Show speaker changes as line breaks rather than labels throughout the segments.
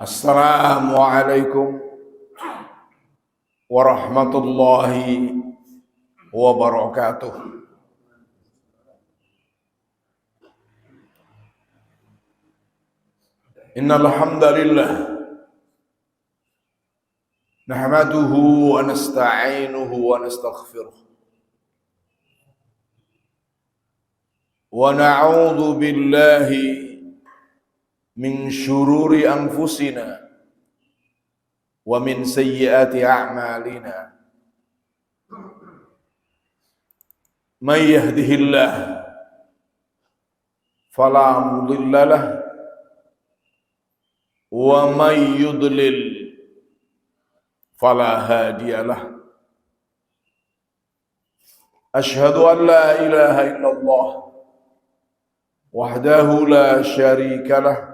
Assalamualaikum warahmatullahi wabarakatuh. Innal hamdalillah nahmaduhu wa nasta'inuhu wa nastaghfiruh wa na'udzu billahi min syururi anfusina wa min sayyiati a'malina. May yahdihillah fala mudilla lahu wa may yudlil fala hadiya lahu. Ashhadu an la ilaha illallah wahdahu la syarika lahu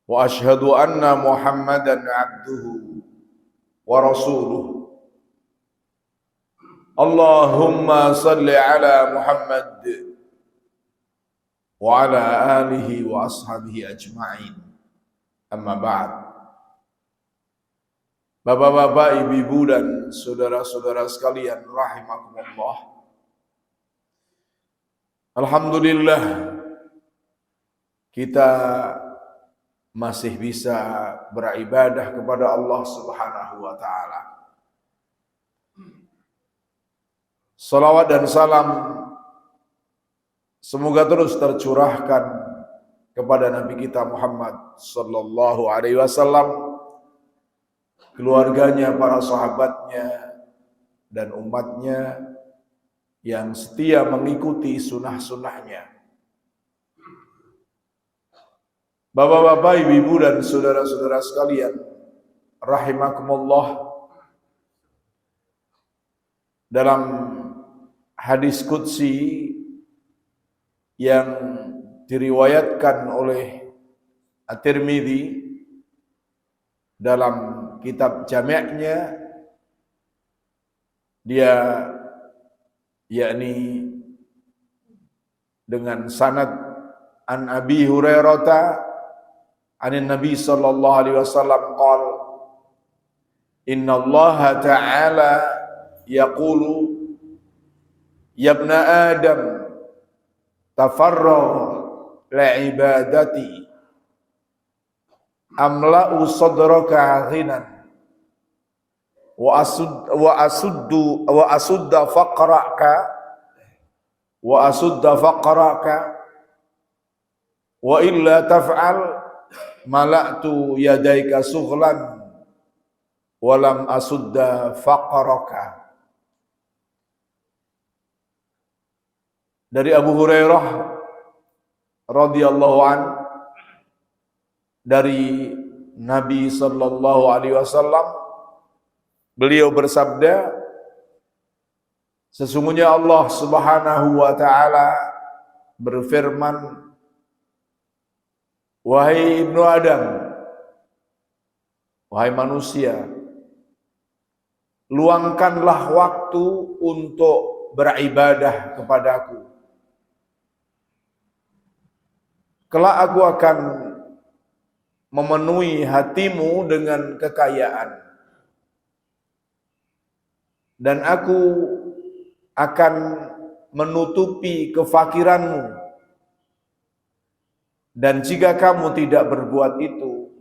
wa ashhadu anna Muhammadan abduhu wa rasuluh. Allahumma salli ala Muhammad wa ala alihi wa ashabihi ajma'in. Amma ba'd. Bapak-bapak, ibu-ibu dan saudara-saudara sekalian rahimakumullah. Alhamdulillah kita masih bisa beribadah kepada Allah Subhanahu wa taala. Salawat dan salam semoga terus tercurahkan kepada Nabi kita Muhammad sallallahu alaihi wasallam, keluarganya, para sahabatnya dan umatnya yang setia mengikuti sunnah-sunnahnya. Bapak-bapak, ibu-ibu dan saudara-saudara sekalian rahimakumullah, dalam hadis qudsi yang diriwayatkan oleh At-Tirmidzi dalam kitab jami'-nya, dia yakni dengan sanad an Abi Hurairah anin Nabi sallallahu alaihi wasallam qala inna Allah ta'ala yaqulu ya ibna adam tafarragh li'ibadati amla'u sadraka ghinan wa asudda faqraka wa illa taf'al mala'tu yadaika sughlan walam asudda faqraka. Dari Abu Hurairah radhiyallahu an, dari Nabi sallallahu alaihi wasallam, beliau bersabda, sesungguhnya Allah Subhanahu wa taala berfirman, wahai ibnu Adam, wahai manusia, luangkanlah waktu untuk beribadah kepadaku. Kelak aku akan memenuhi hatimu dengan kekayaan, dan aku akan menutupi kefakiranmu. Dan jika kamu tidak berbuat itu,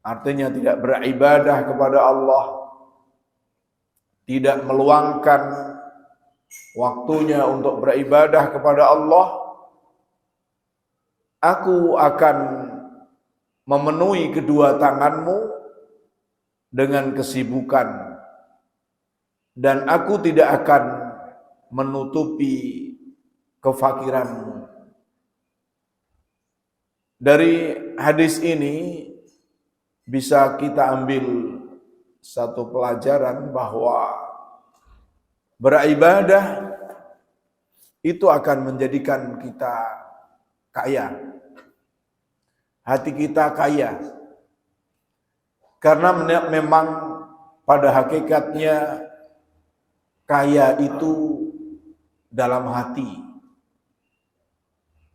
artinya tidak beribadah kepada Allah, tidak meluangkan waktunya untuk beribadah kepada Allah, aku akan memenuhi kedua tanganmu dengan kesibukan, dan aku tidak akan menutupi kefakiranmu. Dari hadis ini bisa kita ambil satu pelajaran bahwa beribadah itu akan menjadikan kita kaya. Hati kita kaya. Karena memang pada hakikatnya kaya itu dalam hati,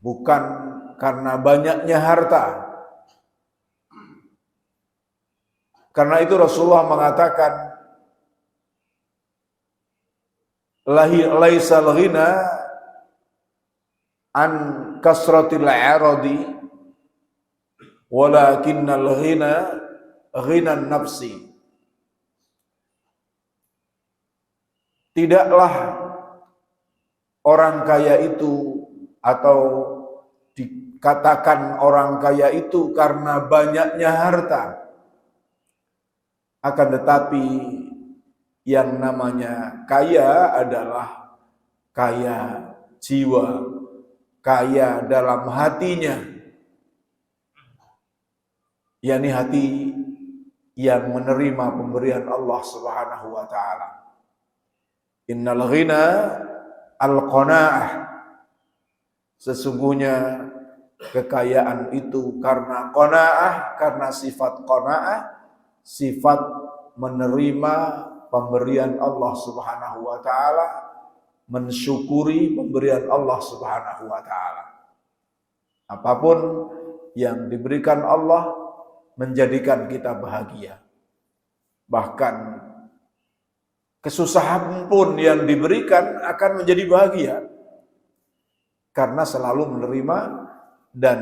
bukan karena banyaknya harta. Karena itu Rasulullah mengatakan, laisal ghina an kasratil aradi walakinnal ghina ghinan nafsi. Tidaklah orang kaya itu, atau dikatakan orang kaya itu karena banyaknya harta, akan tetapi yang namanya kaya adalah kaya jiwa, kaya dalam hatinya, yakni hati yang menerima pemberian Allah Subhanahu wa taala. Innal ghina al-qanaah. Sesungguhnya kekayaan itu karena qanaah, karena sifat qanaah, sifat menerima pemberian Allah Subhanahu wa taala, mensyukuri pemberian Allah Subhanahu wa taala. Apapun yang diberikan Allah menjadikan kita bahagia. Bahkan kesusahan pun yang diberikan akan menjadi bahagia, karena selalu menerima dan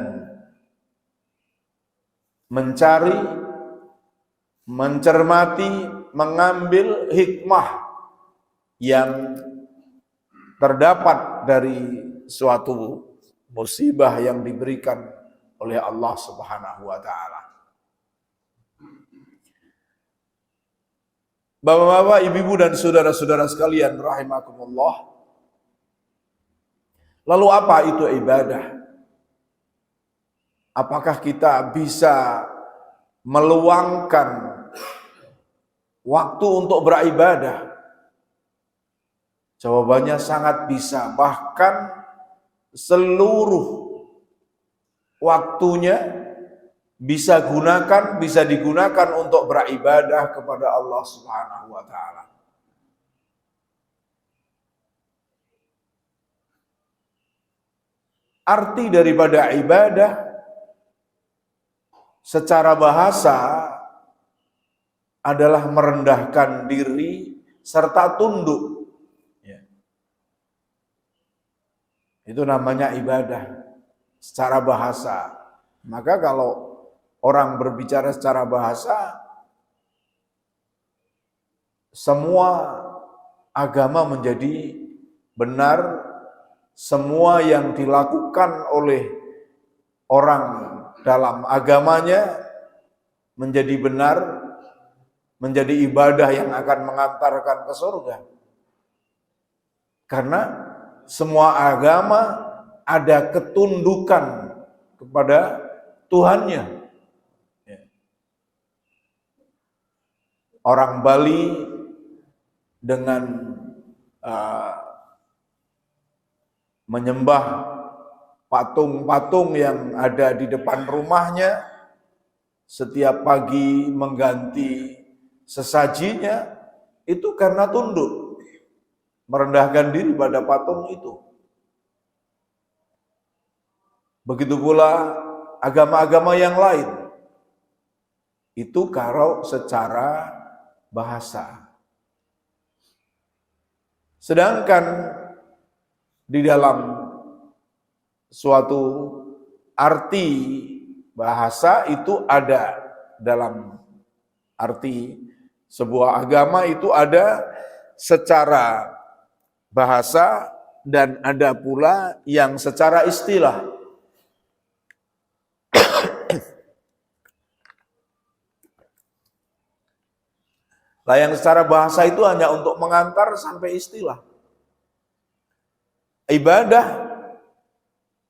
mencari, mencermati, mengambil hikmah yang terdapat dari suatu musibah yang diberikan oleh Allah Subhanahu wa taala. Bapak-bapak, ibu-ibu dan saudara-saudara sekalian rahimakumullah. Lalu apa itu ibadah? Apakah kita bisa meluangkan waktu untuk beribadah? Jawabannya sangat bisa. Bahkan seluruh waktunya bisa digunakan untuk beribadah kepada Allah Subhanahu wa taala. Arti daripada ibadah secara bahasa adalah merendahkan diri serta tunduk. Itu namanya ibadah secara bahasa. Maka kalau orang berbicara secara bahasa, semua agama menjadi benar, semua yang dilakukan oleh orang dalam agamanya menjadi benar, menjadi ibadah yang akan mengantarkan ke surga. Karena semua agama ada ketundukan kepada Tuhannya. Orang Bali dengan menyembah patung-patung yang ada di depan rumahnya, setiap pagi mengganti sesajinya, itu karena tunduk, merendahkan diri pada patung itu. Begitu pula agama-agama yang lain, itu kalau secara bahasa. Sedangkan di dalam suatu arti bahasa itu ada, dalam arti sebuah agama itu ada secara bahasa dan ada pula yang secara istilah. Lah yang secara bahasa itu hanya untuk mengantar sampai istilah. Ibadah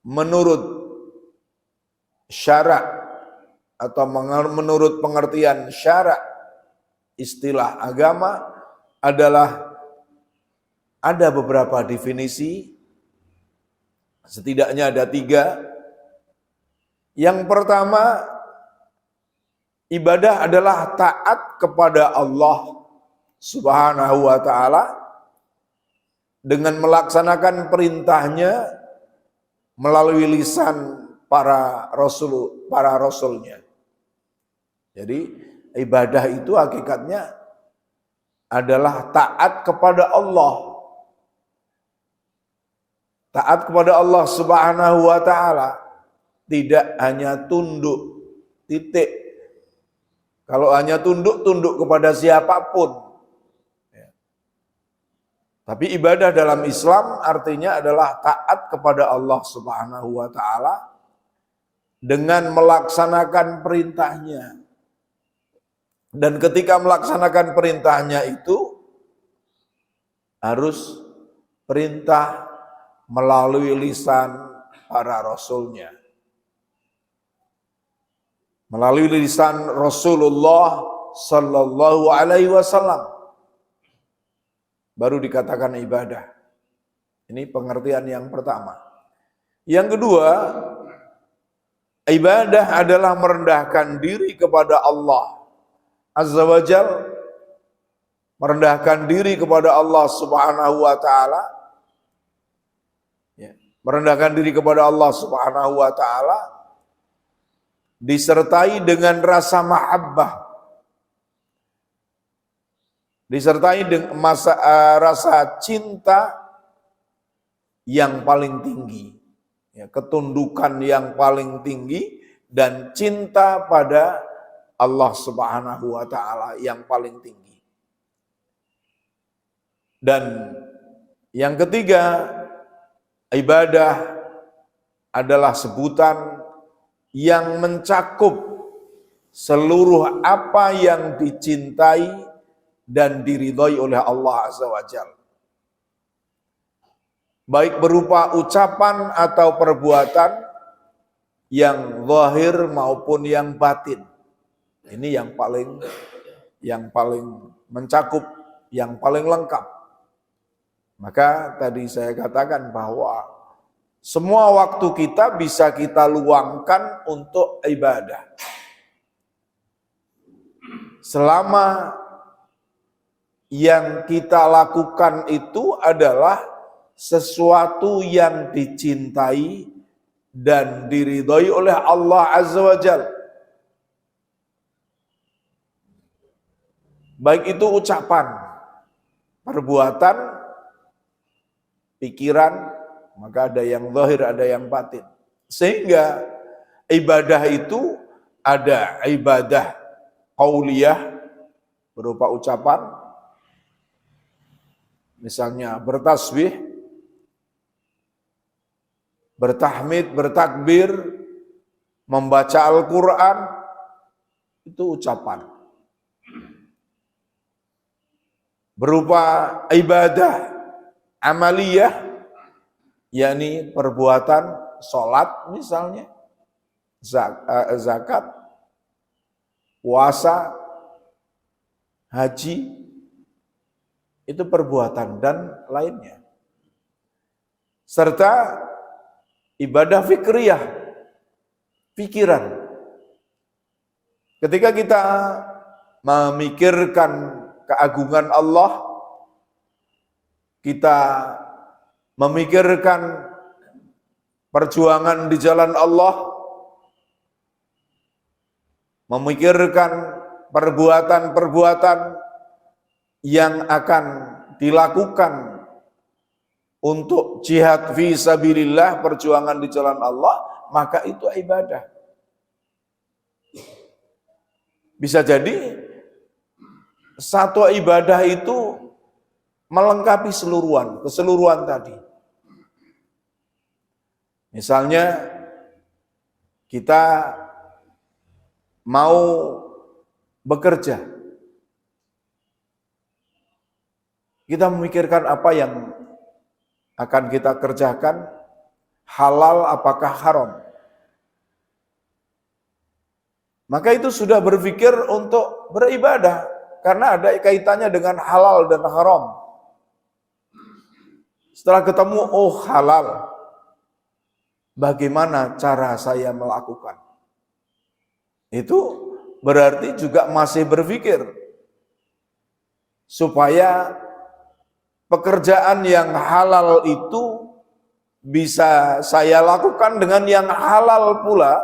menurut syarak atau menurut pengertian syarak istilah agama adalah ada beberapa definisi, setidaknya ada 3. Yang pertama, ibadah adalah taat kepada Allah Subhanahu wa ta'ala dengan melaksanakan perintahnya melalui lisan para rasulnya. Jadi ibadah itu hakikatnya adalah taat kepada Allah. Taat kepada Allah Subhanahu wa taala, tidak hanya tunduk, titik. Kalau hanya tunduk kepada siapapun. Tapi ibadah dalam Islam artinya adalah taat kepada Allah Subhanahu wa taala dengan melaksanakan perintahnya. Dan ketika melaksanakan perintahnya itu harus perintah melalui lisan para rasulnya. Melalui lisan Rasulullah sallallahu alaihi wasallam baru dikatakan ibadah. Ini pengertian yang pertama. Yang kedua, ibadah adalah merendahkan diri kepada Allah Azza wa Jal, merendahkan diri kepada Allah Subhanahu wa taala, merendahkan diri kepada Allah Subhanahu wa taala disertai dengan rasa mahabbah, disertai dengan rasa cinta yang paling tinggi, ketundukan yang paling tinggi, dan cinta pada Allah Subhanahu wa taala yang paling tinggi. Dan yang ketiga, ibadah adalah sebutan yang mencakup seluruh apa yang dicintai dan diridhai oleh Allah Azza wa Jalla. Baik berupa ucapan atau perbuatan yang zahir maupun yang batin. Ini yang paling mencakup, yang paling lengkap. Maka tadi saya katakan bahwa semua waktu kita bisa kita luangkan untuk ibadah. Selama yang kita lakukan itu adalah sesuatu yang dicintai dan diridhai oleh Allah Azza wa Jalla. Baik itu ucapan, perbuatan, pikiran, maka ada yang zahir, ada yang batin. Sehingga ibadah itu ada ibadah qauliyah berupa ucapan, misalnya bertasbih, bertahmid, bertakbir, membaca Al-Quran, itu ucapan. Berupa ibadah amaliyah, yakni perbuatan sholat misalnya, zakat, puasa, haji, itu perbuatan dan lainnya. Serta ibadah fikriyah, pikiran. Ketika kita memikirkan keagungan Allah, kita memikirkan perjuangan di jalan Allah, memikirkan perbuatan-perbuatan yang akan dilakukan untuk jihad fi sabilillah, perjuangan di jalan Allah, maka itu ibadah. Bisa jadi satu ibadah itu melengkapi keseluruhan tadi. Misalnya kita mau bekerja, kita memikirkan apa yang akan kita kerjakan, halal apakah haram. Maka itu sudah berpikir untuk beribadah, karena ada kaitannya dengan halal dan haram. Setelah ketemu, oh halal, bagaimana cara saya melakukan? Itu berarti juga masih berpikir supaya pekerjaan yang halal itu bisa saya lakukan dengan yang halal pula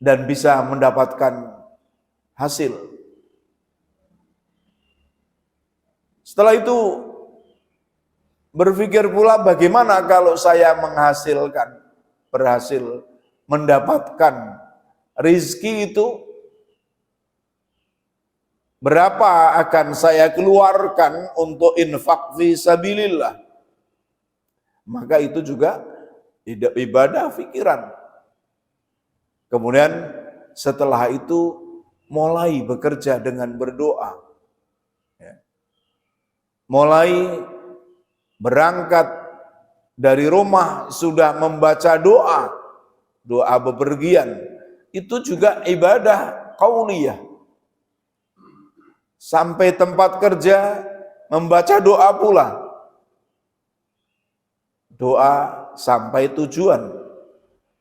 dan bisa mendapatkan hasil. Setelah itu berpikir pula bagaimana kalau saya berhasil mendapatkan rizki itu, berapa akan saya keluarkan untuk infak fi sabilillah. Maka itu juga ibadah pikiran. Kemudian setelah itu mulai bekerja dengan berdoa. Mulai berangkat dari rumah sudah membaca doa bepergian. Itu juga ibadah qauliyah. Sampai tempat kerja membaca doa pula. Doa sampai tujuan.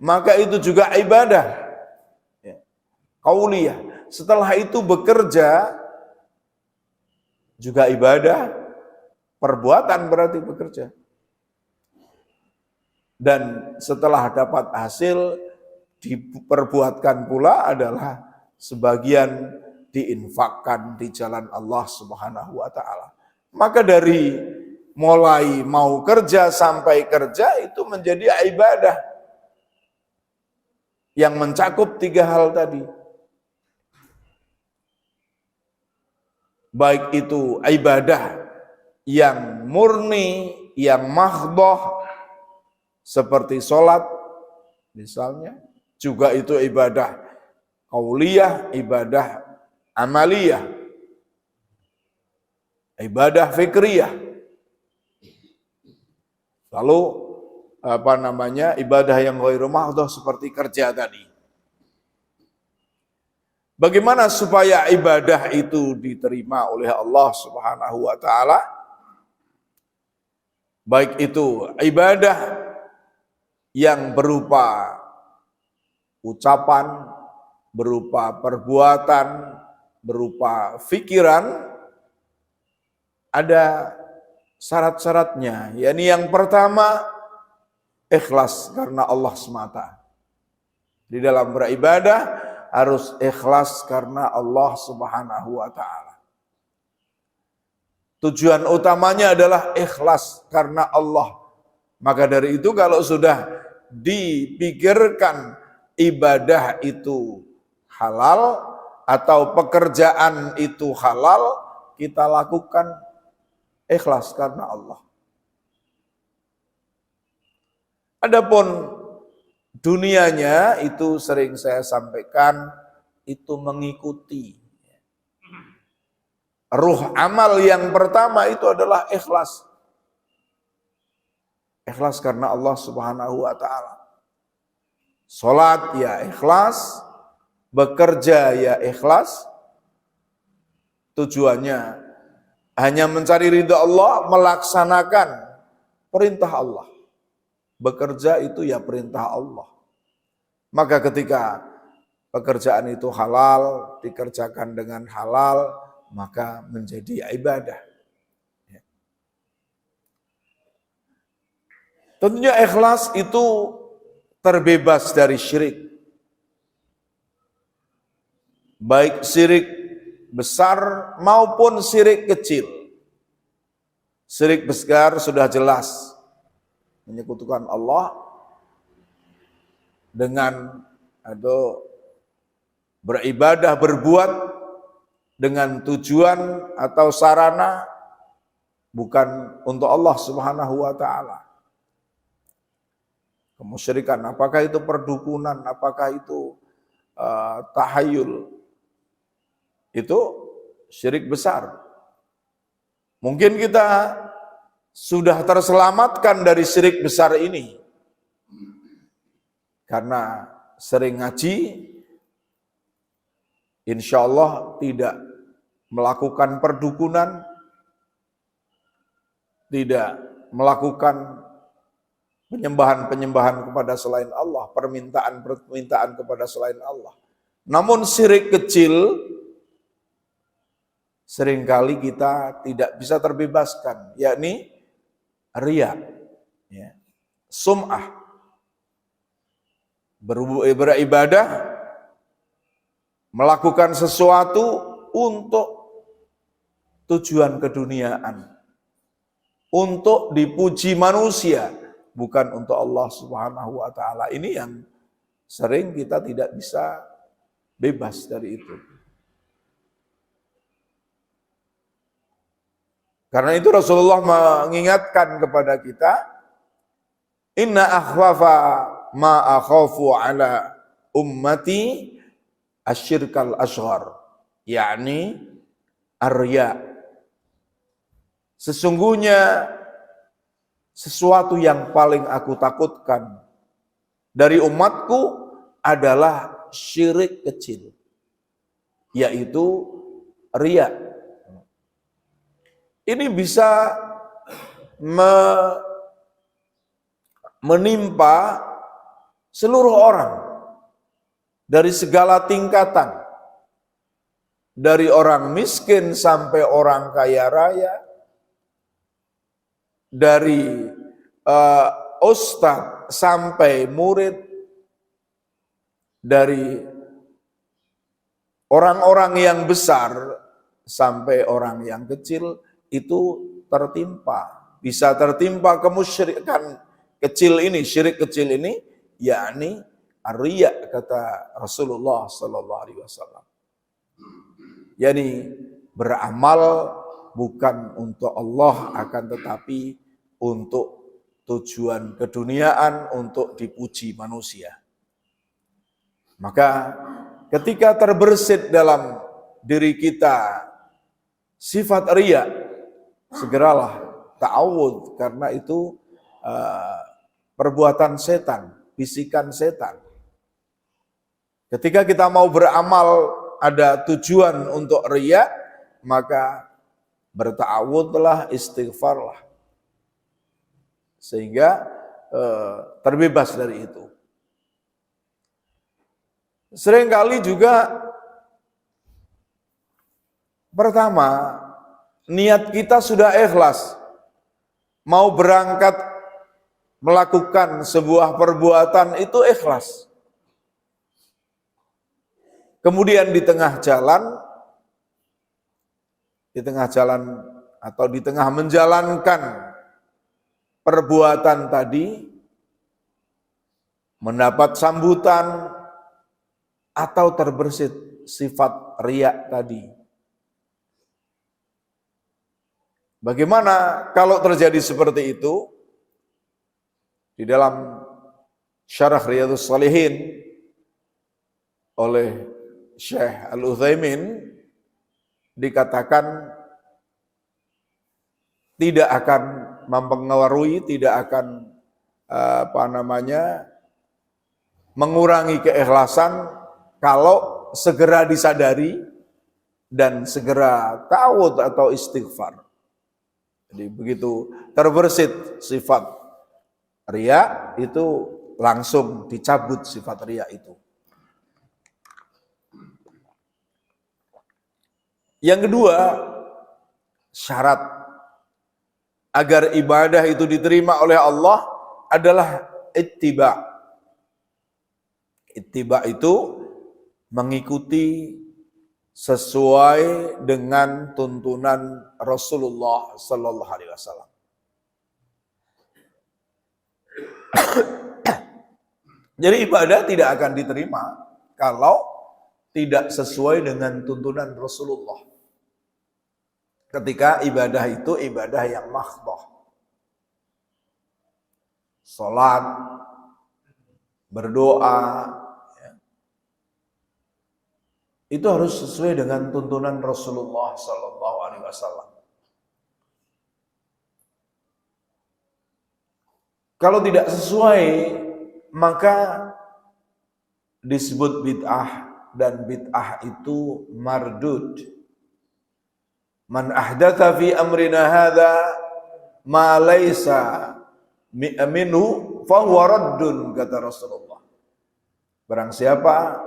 Maka itu juga ibadah qauliyah. Setelah itu bekerja juga ibadah perbuatan, berarti bekerja. Dan setelah dapat hasil diperbuatkan pula adalah sebagian diinfakkan di jalan Allah Subhanahu wa taala. Maka dari mulai mau kerja sampai kerja itu menjadi ibadah yang mencakup 3 hal tadi. Baik itu ibadah yang murni, yang mahdhah seperti sholat misalnya, juga itu ibadah qauliyah, ibadah amaliyah, ibadah fikriyah. Lalu ibadah yang ghairu mahdhah seperti kerja tadi. Bagaimana supaya ibadah itu diterima oleh Allah Subhanahu wa taala? Baik itu ibadah yang berupa ucapan, berupa perbuatan, berupa pikiran, ada syarat-syaratnya. Yakni yang pertama, ikhlas karena Allah semata. Di dalam beribadah harus ikhlas karena Allah Subhanahu wa taala. Tujuan utamanya adalah ikhlas karena Allah. Maka dari itu kalau sudah dipikirkan ibadah itu halal atau pekerjaan itu halal, kita lakukan ikhlas karena Allah. Adapun dunianya itu sering saya sampaikan, itu mengikuti. Ruh amal yang pertama itu adalah ikhlas. Ikhlas karena Allah Subhanahu wa taala. Salat ya ikhlas, bekerja ya ikhlas. Tujuannya hanya mencari ridha Allah, melaksanakan perintah Allah. Bekerja itu ya perintah Allah. Maka ketika pekerjaan itu halal, dikerjakan dengan halal, maka menjadi ibadah. Tentunya ikhlas itu terbebas dari syirik. Baik syirik besar maupun syirik kecil. Syirik besar sudah jelas menyekutukan Allah dengan atau beribadah, berbuat dengan tujuan atau sarana bukan untuk Allah Subhanahu wa taala. Kemusyrikan, apakah itu perdukunan, apakah itu tahayul, itu syirik besar. Mungkin kita sudah terselamatkan dari syirik besar ini karena sering ngaji, insya Allah tidak melakukan perdukunan, tidak melakukan penyembahan kepada selain Allah, permintaan kepada selain Allah. Namun syirik kecil seringkali kita tidak bisa terbebaskan, yakni riya. sum'ah, beribadah, melakukan sesuatu untuk tujuan keduniaan, untuk dipuji manusia, bukan untuk Allah Subhanahu wa taala. Ini yang sering kita tidak bisa bebas dari itu. Karena itu Rasulullah mengingatkan kepada kita, inna akhwafa ma akhafu ala ummati asyirkal asghar, yakni ar-riya. Sesungguhnya sesuatu yang paling aku takutkan dari umatku adalah syirik kecil, yaitu riya. Ini bisa menimpa seluruh orang dari segala tingkatan, dari orang miskin sampai orang kaya raya, dari ustadz sampai murid, dari orang-orang yang besar sampai orang yang kecil, itu tertimpa, bisa tertimpa kemusyrikan kecil ini, syirik kecil ini, yakni ar-riya, kata Rasulullah sallallahu alaihi wasallam. Yani beramal bukan untuk Allah, akan tetapi untuk tujuan keduniaan, untuk dipuji manusia. Maka ketika terbersit dalam diri kita sifat riya, segeralah ta'awudz, karena itu perbuatan setan, bisikan setan. Ketika kita mau beramal ada tujuan untuk riya, maka berta'awudz, istighfarlah, sehingga terbebas dari itu. Seringkali juga pertama, niat kita sudah ikhlas, mau berangkat melakukan sebuah perbuatan itu ikhlas. Kemudian di tengah jalan atau di tengah menjalankan perbuatan tadi, mendapat sambutan atau terbersit sifat riya tadi. Bagaimana kalau terjadi seperti itu? Di dalam Syarah Riyadhus Shalihin oleh Syekh Al-Utsaimin dikatakan tidak akan mempengaruhi, tidak akan mengurangi keikhlasan kalau segera disadari dan segera ta'awudz atau istighfar. Jadi begitu terbersit sifat riya, itu langsung dicabut sifat riya itu. Yang kedua, syarat agar ibadah itu diterima oleh Allah adalah ittiba. Ittiba itu mengikuti sesuai dengan tuntunan Rasulullah sallallahu alaihi wasallam. Jadi ibadah tidak akan diterima kalau tidak sesuai dengan tuntunan Rasulullah. Ketika ibadah itu ibadah yang mahdhah. Salat, berdoa, itu harus sesuai dengan tuntunan Rasulullah sallallahu alaihi wasallam. Kalau tidak sesuai, maka disebut bid'ah, dan bid'ah itu mardud. Man ahdatsa fi amrina hadza ma laisa minhu fa huwa raddun, kata Rasulullah. Barang siapa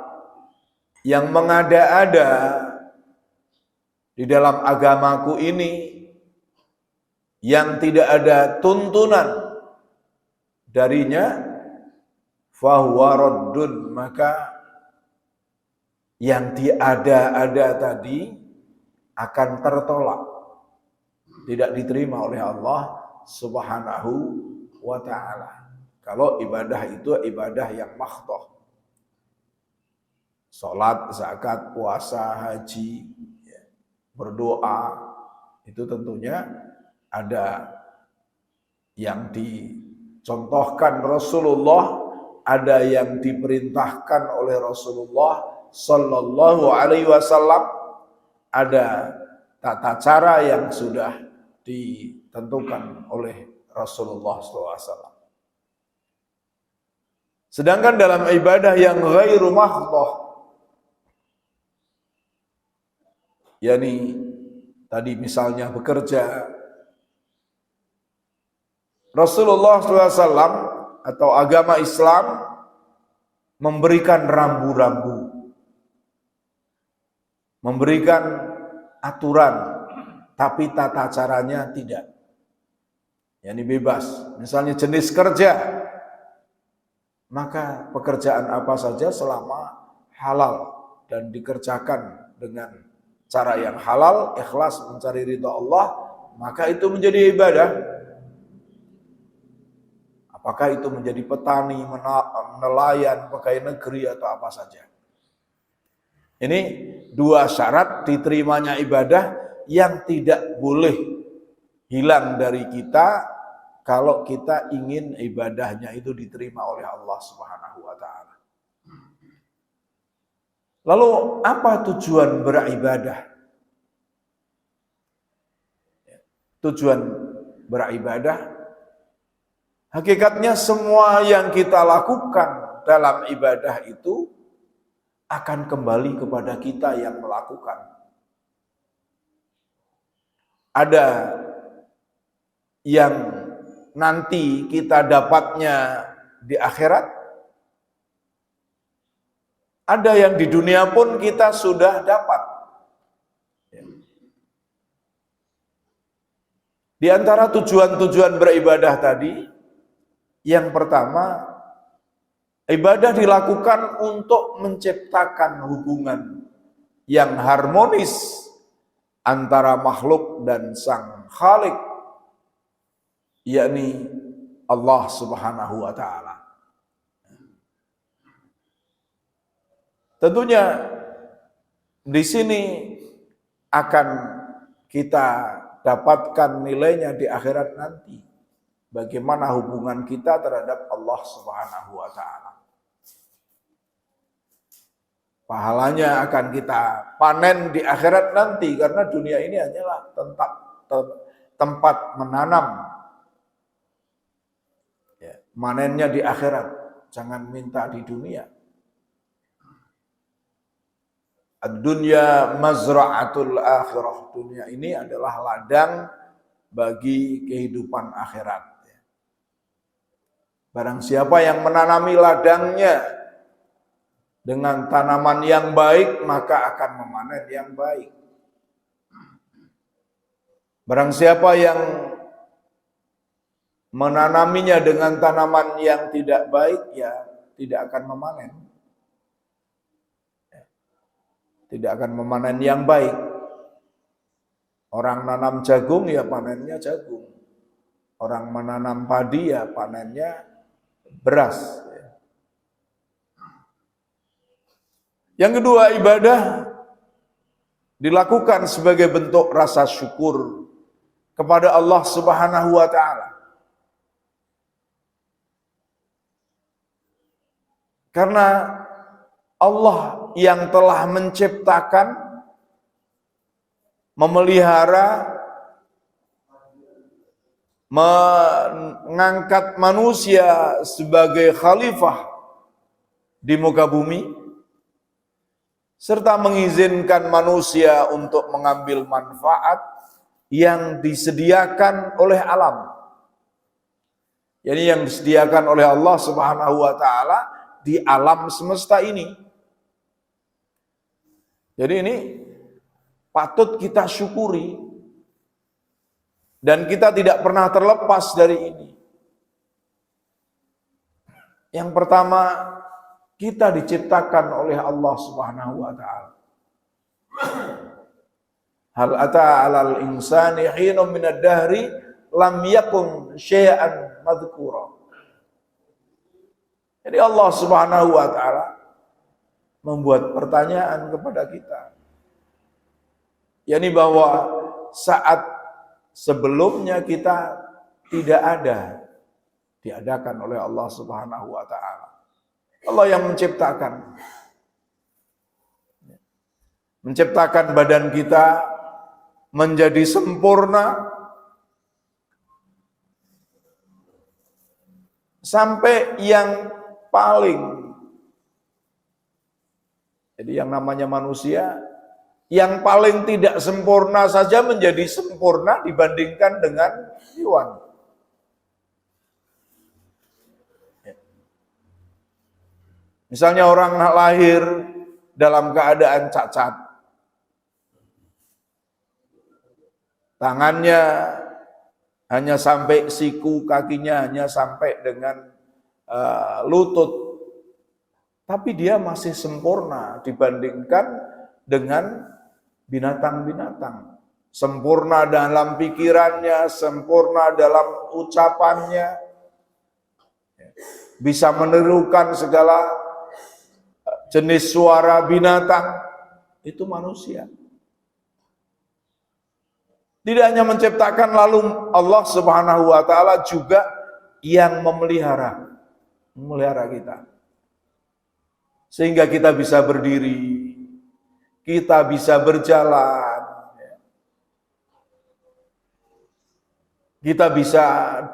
yang mengada-ada di dalam agamaku ini yang tidak ada tuntunan darinya, fahuwa raddun, maka yang diada-ada tadi akan tertolak, tidak diterima oleh Allah Subhanahu wa ta'ala. Kalau ibadah itu ibadah yang mahdhah, salat, zakat, puasa, haji, berdoa, itu tentunya ada yang dicontohkan Rasulullah, ada yang diperintahkan oleh Rasulullah Sallallahu Alaihi Wasallam, ada tata cara yang sudah ditentukan oleh Rasulullah SAW. Sedangkan dalam ibadah yang ghairu mahdhah, yakni tadi misalnya bekerja, Rasulullah SAW atau agama Islam memberikan rambu-rambu, memberikan aturan, tapi tata caranya tidak. Yani bebas. Misalnya jenis kerja, maka pekerjaan apa saja selama halal dan dikerjakan dengan cara yang halal, ikhlas mencari ridha Allah, maka itu menjadi ibadah. Apakah itu menjadi petani, nelayan, pegawai negeri, atau apa saja. Ini dua syarat diterimanya ibadah yang tidak boleh hilang dari kita kalau kita ingin ibadahnya itu diterima oleh Allah Subhanahu wa ta'ala. Lalu apa tujuan beribadah? Tujuan beribadah, hakikatnya semua yang kita lakukan dalam ibadah itu akan kembali kepada kita yang melakukan. Ada yang nanti kita dapatnya di akhirat, ada yang di dunia pun kita sudah dapat. Di antara tujuan-tujuan beribadah tadi, yang pertama, ibadah dilakukan untuk menciptakan hubungan yang harmonis antara makhluk dan sang Khalik, yakni Allah Subhanahu wa ta'ala. Tentunya di sini akan kita dapatkan nilainya di akhirat nanti. Bagaimana hubungan kita terhadap Allah Subhanahu wa ta'ala. Pahalanya akan kita panen di akhirat nanti, karena dunia ini hanyalah tempat menanam. Ya, manennya di akhirat, jangan minta di dunia. Ad-dunya mazra'atul akhirah. Dunia ini adalah ladang bagi kehidupan akhirat. Barang siapa yang menanami ladangnya dengan tanaman yang baik, maka akan memanen yang baik. Barang siapa yang menanaminya dengan tanaman yang tidak baik, ya tidak akan memanen. Tidak akan memanen yang baik. Orang nanam jagung, ya panennya jagung. Orang menanam padi, ya panennya beras. Yang kedua, ibadah dilakukan sebagai bentuk rasa syukur kepada Allah Subhanahu wa ta'ala. Karena Allah yang telah menciptakan, memelihara, mengangkat manusia sebagai khalifah di muka bumi, serta mengizinkan manusia untuk mengambil manfaat yang disediakan oleh alam. Jadi yang disediakan oleh Allah Subhanahu wa ta'ala di alam semesta ini. Jadi ini patut kita syukuri. Dan kita tidak pernah terlepas dari ini. Yang pertama, kita diciptakan oleh Allah Subhanahu wa taala. Hal ata 'alal insani hinum minad dahri lam yakun syai'an madhkura. Jadi Allah Subhanahu wa taala membuat pertanyaan kepada kita. yakni bahwa saat sebelumnya kita tidak ada, diadakan oleh Allah Subhanahu wa taala. Allah yang menciptakan. Menciptakan badan kita menjadi sempurna sampai yang paling, jadi yang namanya manusia, yang paling tidak sempurna saja menjadi sempurna dibandingkan dengan hewan. Misalnya orang lahir dalam keadaan cacat, tangannya hanya sampai siku, kakinya hanya sampai dengan lutut, tapi dia masih sempurna dibandingkan dengan binatang-binatang. Sempurna dalam pikirannya, sempurna dalam ucapannya, bisa menirukan segala jenis suara binatang. Itu manusia. Tidak hanya menciptakan, lalu Allah Subhanahu wa taala juga yang memelihara kita. Sehingga kita bisa berdiri, kita bisa berjalan, kita bisa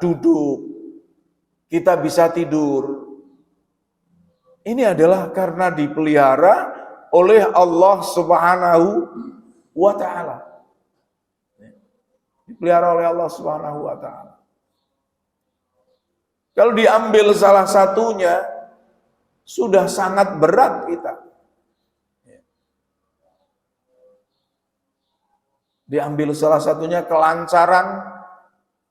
duduk, kita bisa tidur. Ini adalah karena dipelihara oleh Allah Subhanahu wa taala. Dipelihara oleh Allah Subhanahu wa taala. Kalau diambil salah satunya, sudah sangat berat kita. Diambil salah satunya, kelancaran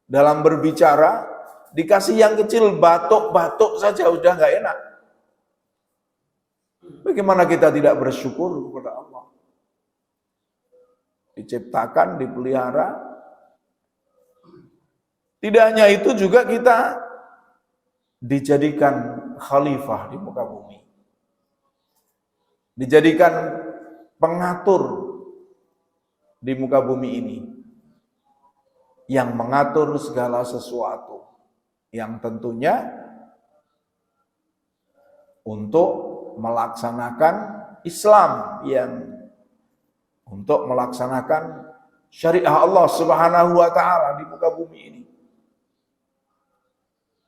dalam berbicara, dikasih yang kecil batuk-batuk saja udah nggak enak. Bagaimana kita tidak bersyukur kepada Allah? Diciptakan, dipelihara. Tidak hanya itu, juga kita dijadikan khalifah di muka bumi. Dijadikan pengatur di muka bumi ini, yang mengatur segala sesuatu, yang tentunya untuk melaksanakan Islam, yang untuk melaksanakan syariah Allah Subhanahu wa taala di muka bumi ini.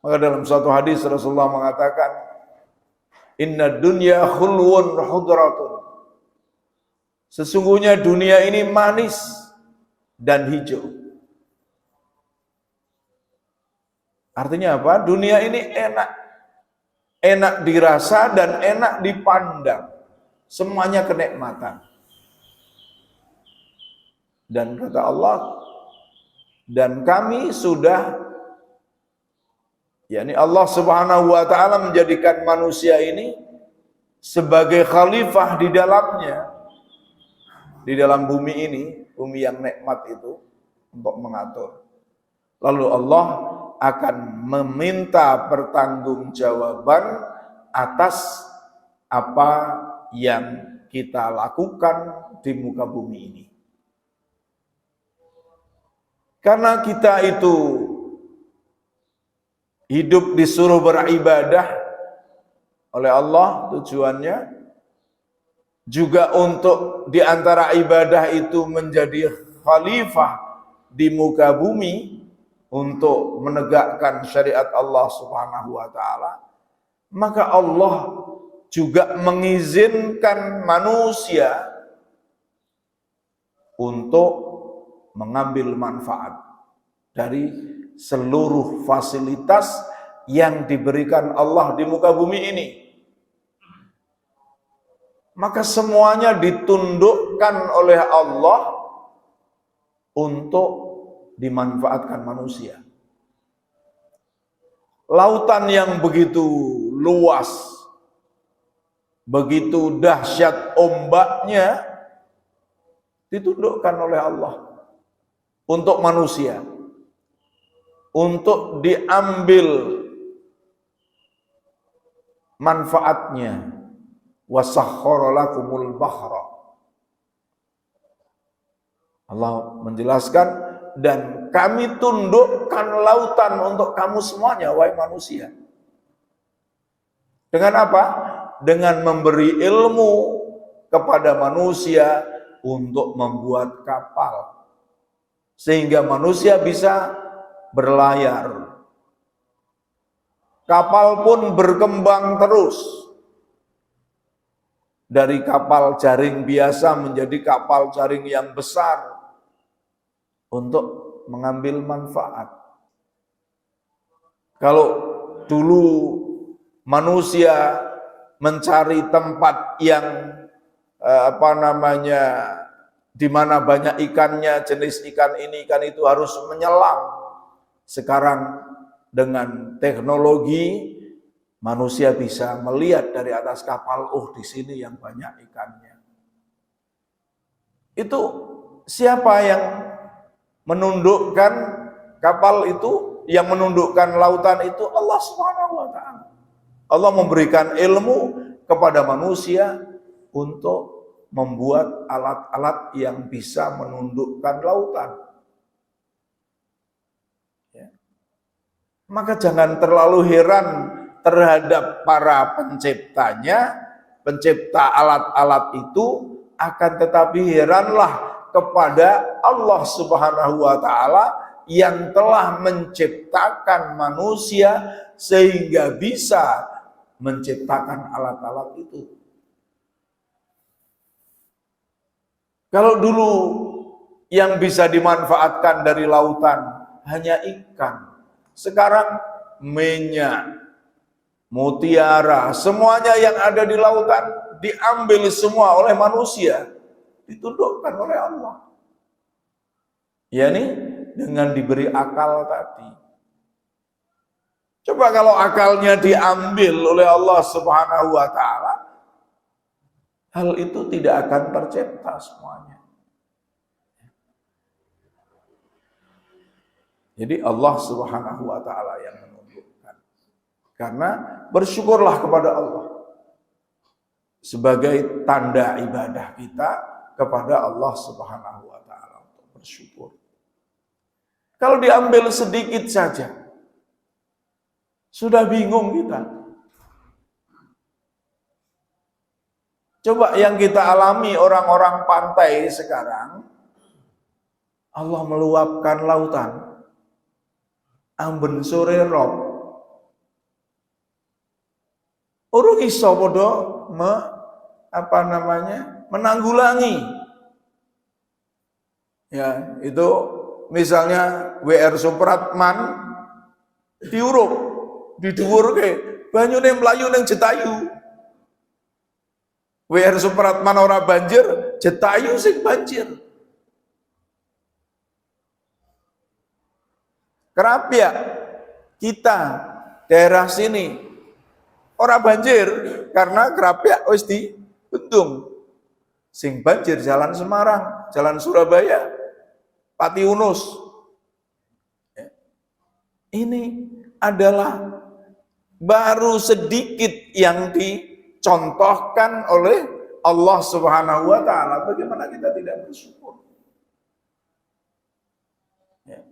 Maka dalam suatu hadis Rasulullah mengatakan, inna dunya khulwun hudratun. Sesungguhnya dunia ini manis dan hijau. Artinya apa? Dunia ini enak. Enak dirasa dan enak dipandang. Semuanya kenikmatan. Dan kata Allah, dan kami sudah, yakni Allah Subhanahu wa taala menjadikan manusia ini sebagai khalifah di dalamnya, di dalam bumi ini, bumi yang nikmat itu, untuk mengatur. Lalu Allah akan meminta pertanggungjawaban atas apa yang kita lakukan di muka bumi ini. Karena kita itu hidup disuruh beribadah oleh Allah, tujuannya juga untuk diantara ibadah itu menjadi khalifah di muka bumi untuk menegakkan syariat Allah Subhanahu wa taala. Maka Allah juga mengizinkan manusia untuk mengambil manfaat dari seluruh fasilitas yang diberikan Allah di muka bumi ini. Maka semuanya ditundukkan oleh Allah untuk dimanfaatkan manusia. Lautan yang begitu luas, begitu dahsyat ombaknya, ditundukkan oleh Allah untuk manusia, untuk diambil manfaatnya. Wasakhkhara lakumul bahra. Allah menjelaskan, dan kami tundukkan lautan untuk kamu semuanya, wahai manusia. Dengan apa? Dengan memberi ilmu kepada manusia untuk membuat kapal, sehingga manusia bisa berlayar. Kapal pun berkembang terus. Dari kapal jaring biasa menjadi kapal jaring yang besar untuk mengambil manfaat. Kalau dulu manusia mencari tempat yang di mana banyak ikannya, jenis ikan ini, ikan itu harus menyelam. Sekarang dengan teknologi, manusia bisa melihat dari atas kapal, oh di sini yang banyak ikannya. Itu siapa yang menundukkan kapal itu, yang menundukkan lautan itu? Allah Subhanahu wa taala. Allah memberikan ilmu kepada manusia untuk membuat alat-alat yang bisa menundukkan lautan. Ya. Maka jangan terlalu heran terhadap para penciptanya, pencipta alat-alat itu, akan tetapi heranlah kepada Allah Subhanahu wa taala yang telah menciptakan manusia sehingga bisa menciptakan alat-alat itu. Kalau dulu yang bisa dimanfaatkan dari lautan hanya ikan, sekarang minyak, mutiara, semuanya yang ada di lautan diambil semua oleh manusia, ditundukkan oleh Allah. Yani dengan diberi akal tadi. Coba kalau akalnya diambil oleh Allah Subhanahu wa taala, hal itu tidak akan tercipta semuanya. Jadi Allah Subhanahu wa taala yang menundukkan. Karena bersyukurlah kepada Allah sebagai tanda ibadah kita kepada Allah Subhanahu wa taala, untuk bersyukur. Kalau diambil sedikit saja, sudah bingung kita. Coba yang kita alami orang-orang pantai sekarang, Allah meluapkan lautan, amben sore rob, urung iso podo menanggulangi. Ya, itu misalnya WR Supratman diurup, didhuwurke, banyune mlayu ning Jetayu. WR Supratman ora banjir, Jetayu sing banjir. Kerapia kita daerah sini ora banjir karena Kerapia wis dibendung. Sing banjir Jalan Semarang, Jalan Surabaya, Pati Unus. Ini adalah baru sedikit yang dicontohkan oleh Allah Subhanahu wa taala. Bagaimana kita tidak bersyukur? Ya.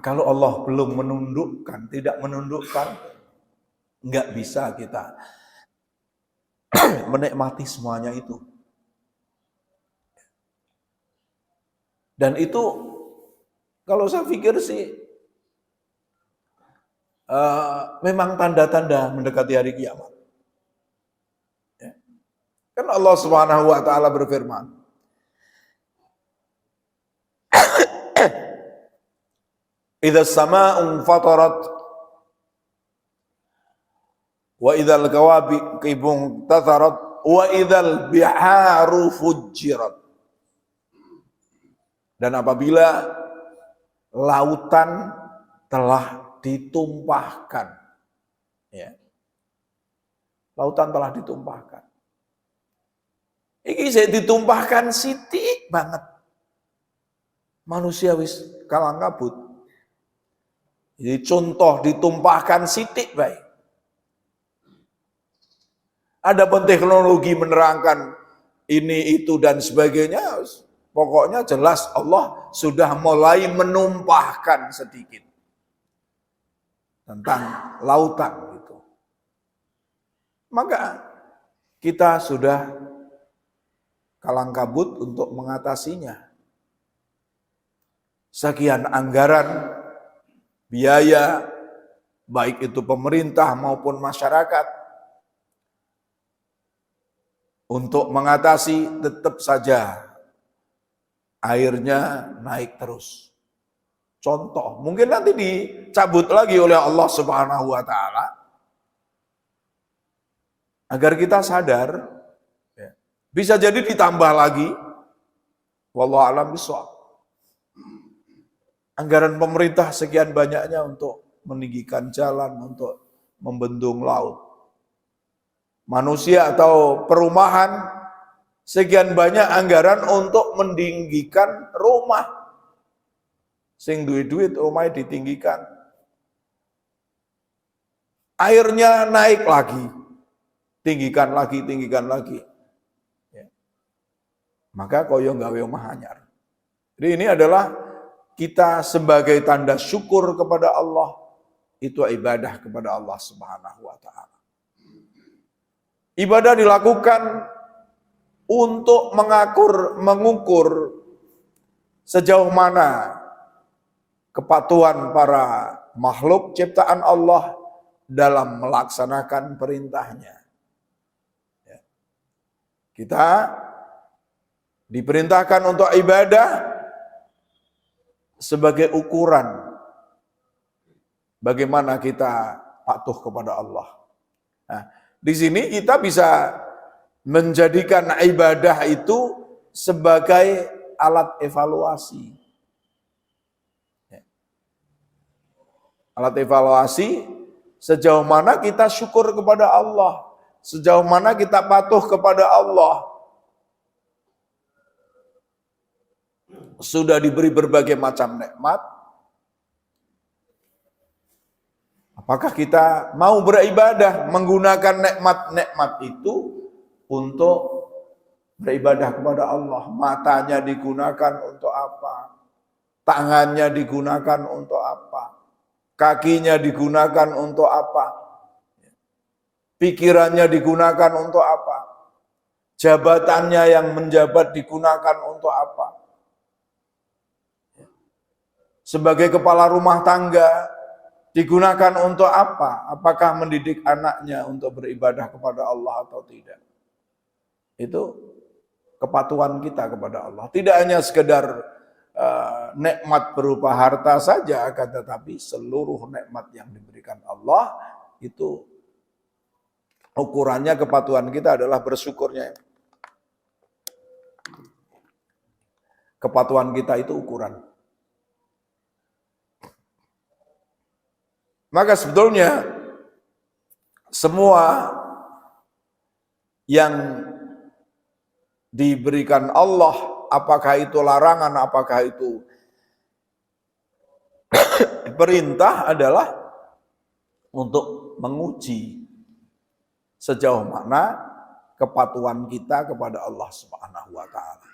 Kalau Allah belum menundukkan, tidak menundukkan, nggak bisa kita menikmati semuanya itu. Dan itu kalau saya pikir sih memang tanda-tanda mendekati hari kiamat. Ya. Kan Allah Subhanahu wa taala berfirman, "Idza as-samaa'u fatarat wa idzal kawakibu tatarat wa idzal biharu fujirat." Dan apabila lautan telah ditumpahkan, ya, lautan telah ditumpahkan. Ini saya ditumpahkan sithik banget. Manusia wis kalang kabut. Jadi contoh ditumpahkan sithik baik. Adapun teknologi menerangkan ini, itu, dan sebagainya, pokoknya jelas Allah sudah mulai menumpahkan sedikit tentang lautan gitu. Maka kita sudah kalang kabut untuk mengatasinya. Sekian anggaran, biaya, baik itu pemerintah maupun masyarakat, untuk mengatasi, tetap saja airnya naik terus. Contoh, mungkin nanti dicabut lagi oleh Allah Subhanahu wa Ta'ala, agar kita sadar, ya. Bisa jadi ditambah lagi, wallahu a'lam bishawab. Anggaran pemerintah sekian banyaknya untuk meninggikan jalan, untuk membendung laut. Manusia atau perumahan, sekian banyak anggaran untuk meninggikan rumah. Sing duit rumahnya ditinggikan. Airnya naik lagi, tinggikan lagi. Ya. Maka koyo gawe omah anyar. Jadi ini adalah kita sebagai tanda syukur kepada Allah, itu ibadah kepada Allah Subhanahu wa Ta'ala. Ibadah dilakukan untuk mengukur sejauh mana kepatuhan para makhluk ciptaan Allah dalam melaksanakan perintahnya. Ya. Kita diperintahkan untuk ibadah sebagai ukuran bagaimana kita patuh kepada Allah. Nah, di sini kita bisa menjadikan ibadah itu sebagai alat evaluasi. Alat evaluasi sejauh mana kita syukur kepada Allah, sejauh mana kita patuh kepada Allah. Sudah diberi berbagai macam nikmat, apakah kita mau beribadah menggunakan nikmat-nikmat itu untuk beribadah kepada Allah? Matanya digunakan untuk apa? Tangannya digunakan untuk apa? Kakinya digunakan untuk apa? Pikirannya digunakan untuk apa? Jabatannya yang menjabat digunakan untuk apa? Sebagai kepala rumah tangga digunakan untuk apa? Apakah mendidik anaknya untuk beribadah kepada Allah atau tidak? Itu kepatuhan kita kepada Allah. Tidak hanya sekedar nikmat berupa harta saja, akan tetapi seluruh nikmat yang diberikan Allah itu ukurannya kepatuhan kita adalah bersyukurnya. Kepatuhan kita itu ukuran. Maka sebetulnya semua yang diberikan Allah, apakah itu larangan, apakah itu perintah, adalah untuk menguji sejauh mana kepatuhan kita kepada Allah Subhanahu wa Ta'ala.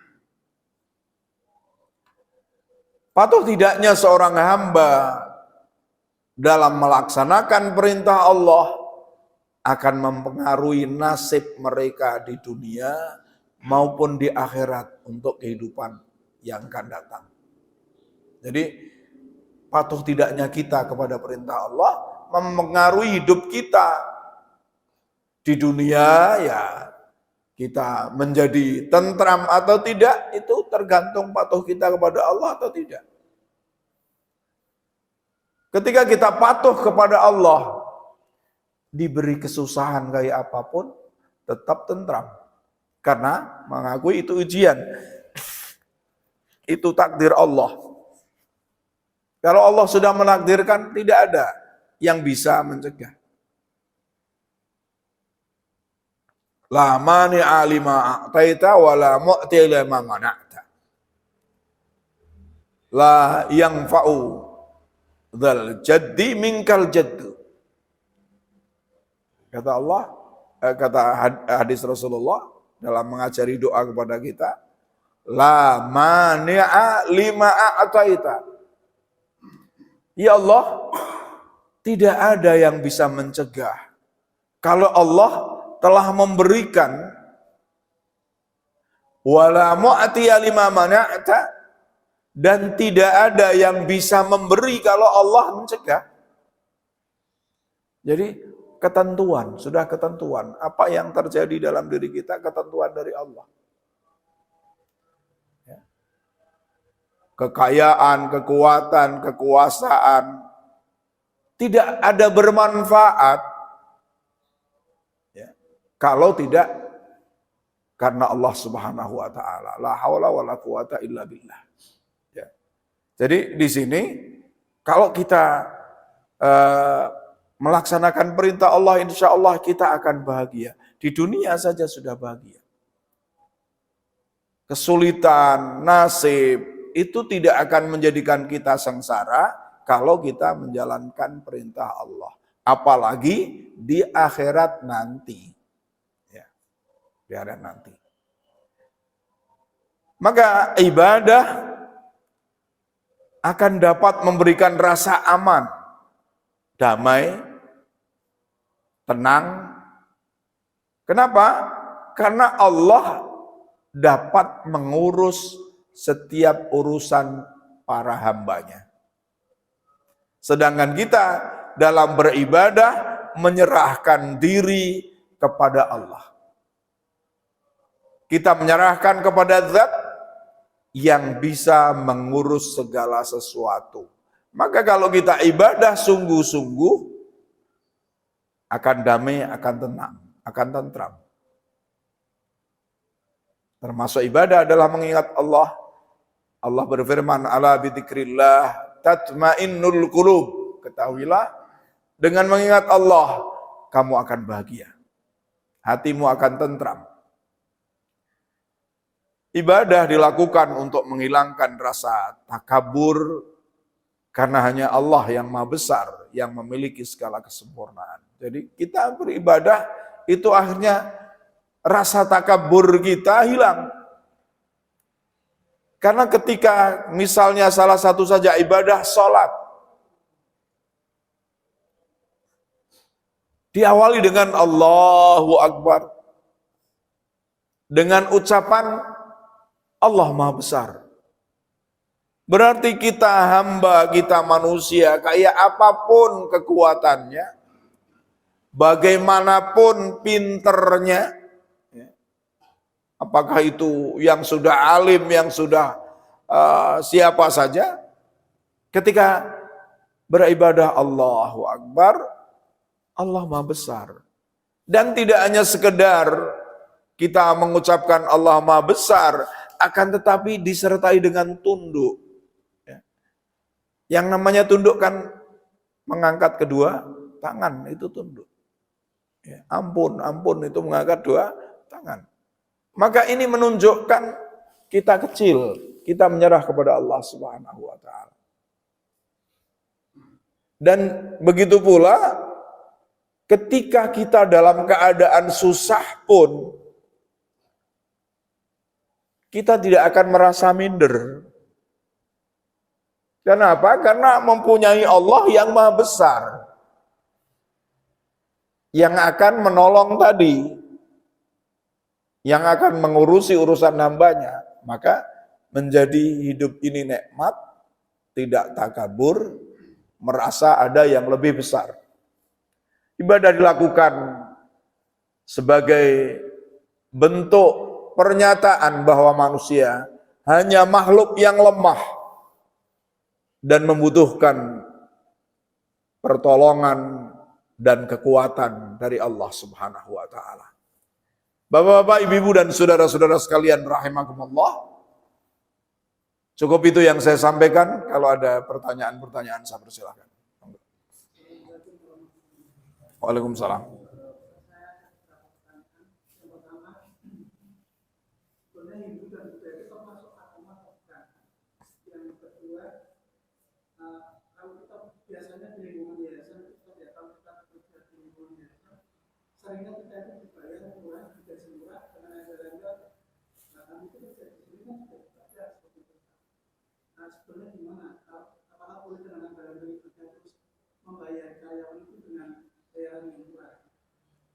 Patuh tidaknya seorang hamba dalam melaksanakan perintah Allah akan mempengaruhi nasib mereka di dunia maupun di akhirat untuk kehidupan yang akan datang. Jadi patuh tidaknya kita kepada perintah Allah mempengaruhi hidup kita di dunia, ya kita menjadi tentram atau tidak, itu tergantung patuh kita kepada Allah atau tidak. Ketika kita patuh kepada Allah, diberi kesusahan kayak apapun, tetap tentram. Karena mengakui itu ujian. Itu takdir Allah. Kalau Allah sudah menakdirkan, tidak ada yang bisa mencegah. La mani'a lima a'taita wa la mu'ti lima mana'ta. La yanfa'u dzal jaddi minkal jaddu. Kata Allah, kata hadis Rasulullah dalam mengajari doa kepada kita, la mani'a lima a'taita. Ya Allah, tidak ada yang bisa mencegah. Kalau Allah telah memberikan, wala mu'tiya lima mana'ta, dan tidak ada yang bisa memberi kalau Allah mencegah. Jadi ketentuan, sudah ketentuan. Apa yang terjadi dalam diri kita, ketentuan dari Allah. Kekayaan, kekuatan, kekuasaan tidak ada bermanfaat ya, kalau tidak karena Allah Subhanahu wa taala. La haula wala quwata illa billah. Ya. Jadi di sini kalau kita melaksanakan perintah Allah, insya Allah kita akan bahagia. Di dunia saja sudah bahagia. Kesulitan, nasib itu tidak akan menjadikan kita sengsara kalau kita menjalankan perintah Allah. Apalagi di akhirat nanti. Ya, di akhirat nanti. Maka ibadah akan dapat memberikan rasa aman, damai, tenang. Kenapa? Karena Allah dapat mengurus setiap urusan para hambanya. Sedangkan kita dalam beribadah menyerahkan diri kepada Allah. Kita menyerahkan kepada Zat yang bisa mengurus segala sesuatu. Maka kalau kita ibadah sungguh-sungguh, akan damai, akan tenang, akan tentram. Termasuk ibadah adalah mengingat Allah. Allah berfirman, ala bidzikrillah tatmainnul qulub. Ketahuilah, dengan mengingat Allah, kamu akan bahagia. Hatimu akan tentram. Ibadah dilakukan untuk menghilangkan rasa takabur, karena hanya Allah yang maha besar, yang memiliki segala kesempurnaan. Jadi kita beribadah, itu akhirnya rasa takabur kita hilang. Karena ketika misalnya salah satu saja ibadah sholat, diawali dengan Allahu Akbar, dengan ucapan Allah Maha Besar. Berarti kita hamba, kita manusia, kayak apapun kekuatannya, bagaimanapun pinternya, apakah itu yang sudah alim, yang sudah siapa saja, ketika beribadah Allahu Akbar, Allah Maha Besar. Dan tidak hanya sekedar kita mengucapkan Allah Maha Besar, akan tetapi disertai dengan tunduk. Yang namanya tunduk kan mengangkat kedua tangan, itu tunduk. Ampun itu mengangkat dua tangan. Maka ini menunjukkan kita kecil, kita menyerah kepada Allah Subhanahu wa taala. Dan begitu pula ketika kita dalam keadaan susah pun kita tidak akan merasa minder. Kenapa? Karena mempunyai Allah yang Maha Besar, yang akan menolong tadi, yang akan mengurusi urusan hambanya. Maka menjadi hidup ini nikmat, tidak takabur, merasa ada yang lebih besar. Ibadah dilakukan sebagai bentuk pernyataan bahwa manusia hanya makhluk yang lemah dan membutuhkan pertolongan dan kekuatan dari Allah Subhanahu wa taala. Bapak-bapak, ibu-ibu dan saudara-saudara sekalian rahimakumullah, Cukup itu yang saya sampaikan. Kalau ada pertanyaan-pertanyaan, saya persilahkan. Waalaikumsalam.
Seringnya kita itu dibayar murah, digaji murah dengan ajaran kami itu kerja di sini kan sudah dibaca seperti itu. Nah sebenarnya gimana? Apakah boleh dengan barang-barang kita terus membayar karyawan itu dengan bayaran yang murah?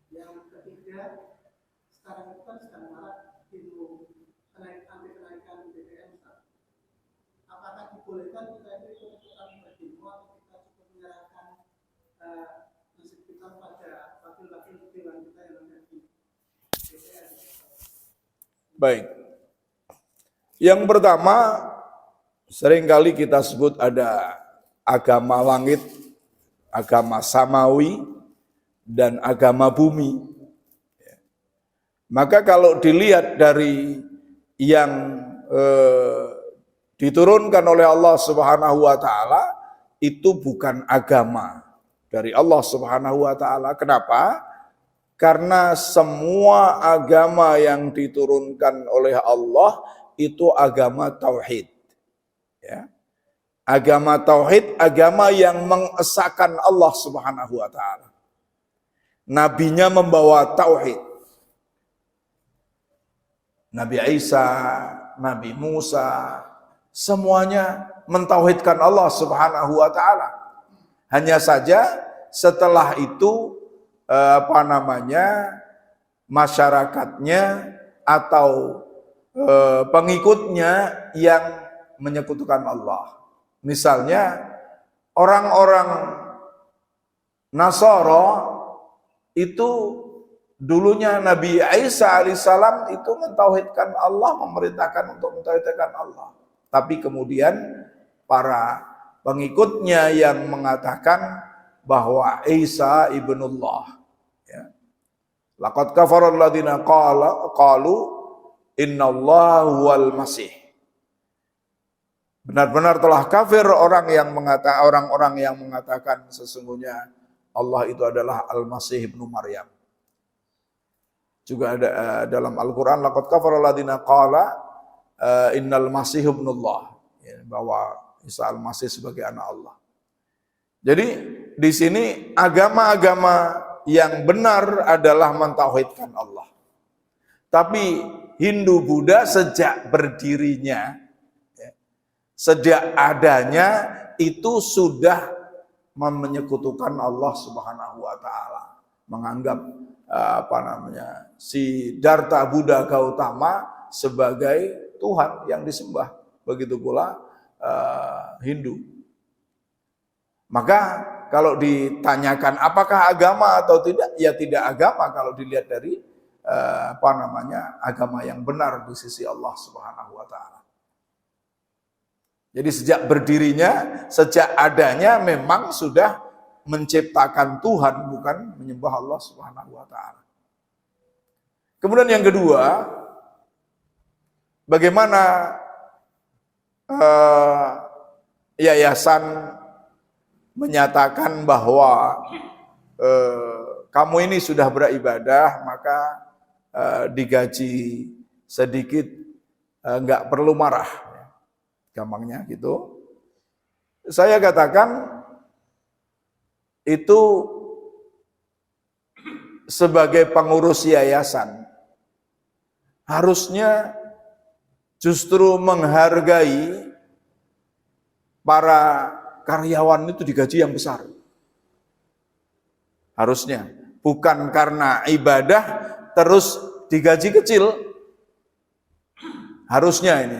Yang ketiga, sekarang itu kan sedang marak itu kenaikan BBM. Apakah dibolehkan kita itu ikutan berdemo atau kita cukup menyerahkan nasib kita pada wakil-wakil dewan kita yang ada di DPR?
Baik. Yang pertama, seringkali kita sebut ada agama langit, agama samawi, dan agama bumi. Maka kalau dilihat dari yang diturunkan oleh Allah Subhanahu wa taala, itu bukan agama dari Allah Subhanahu wa taala. Kenapa? Karena semua agama yang diturunkan oleh Allah itu agama tauhid. Ya. Agama tauhid, agama yang mengesahkan Allah Subhanahu wa taala. Nabinya membawa tauhid. Nabi Isa, Nabi Musa, semuanya mentauhidkan Allah Subhanahu wa taala. Hanya saja setelah itu masyarakatnya atau pengikutnya yang menyekutukan Allah. Misalnya orang-orang Nasara itu dulunya Nabi Isa alaihissalam itu mentauhidkan Allah, memerintahkan untuk mentauhidkan Allah. Tapi kemudian para pengikutnya yang mengatakan bahwa Isa ibnullah. Ya. Laqad kafara alladziina qalu innallaha huwal masih. Benar-benar telah kafir orang-orang yang mengatakan sesungguhnya Allah itu adalah Al-Masih ibnu Maryam. Juga ada dalam Al-Qur'an laqad kafara alladziina qala innal masih ibnullah, ya, bahwa Isa Al-Masih sebagai anak Allah. Jadi di sini agama-agama yang benar adalah mentauhidkan Allah. Tapi Hindu Buddha sejak berdirinya, ya, sejak adanya itu sudah menyekutukan Allah Subhanahu wa taala, menganggap si Darta Buddha Gautama sebagai Tuhan yang disembah. Begitu pula Hindu. Maka kalau ditanyakan apakah agama atau tidak, ya tidak agama kalau dilihat dari agama yang benar di sisi Allah Subhanahu wa taala. Jadi sejak berdirinya, sejak adanya memang sudah menciptakan Tuhan, bukan menyembah Allah Subhanahu wa taala. Kemudian yang kedua, bagaimana yayasan menyatakan bahwa kamu ini sudah beribadah, maka digaji sedikit, nggak perlu marah, gampangnya gitu. Saya katakan itu sebagai pengurus yayasan harusnya justru menghargai para karyawan itu digaji yang besar. Harusnya. Bukan karena ibadah terus digaji kecil. Harusnya ini.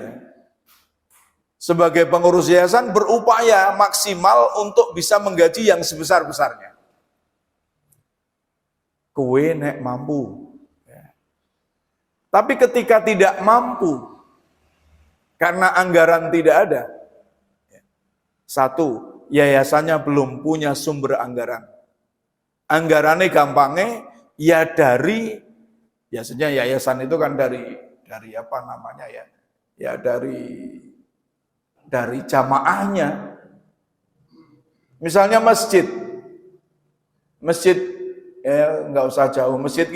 Sebagai pengurus yayasan berupaya maksimal untuk bisa menggaji yang sebesar-besarnya. Kowe nek mampu. Tapi ketika tidak mampu, karena anggaran tidak ada, satu, yayasannya belum punya sumber anggaran. Anggarannya gampangnya ya dari, biasanya yayasan itu kan dari apa namanya ya, ya dari dari jamaahnya. Misalnya masjid nggak usah jauh, masjid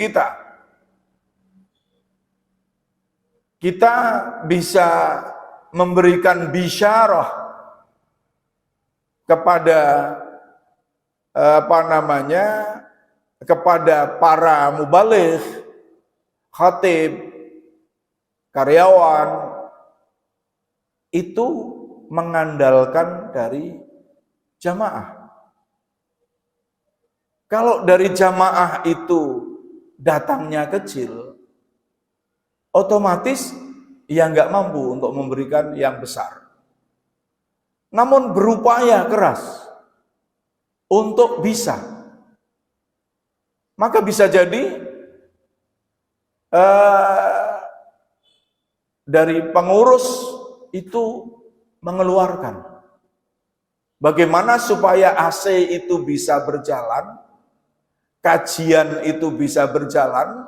kita bisa memberikan bisyarah kepada kepada para mubaligh, khatib, karyawan, itu mengandalkan dari jamaah. Kalau dari jamaah itu datangnya kecil, otomatis ia nggak mampu untuk memberikan yang besar. Namun berupaya keras untuk bisa. Maka bisa jadi dari pengurus itu mengeluarkan. Bagaimana supaya AC itu bisa berjalan, kajian itu bisa berjalan,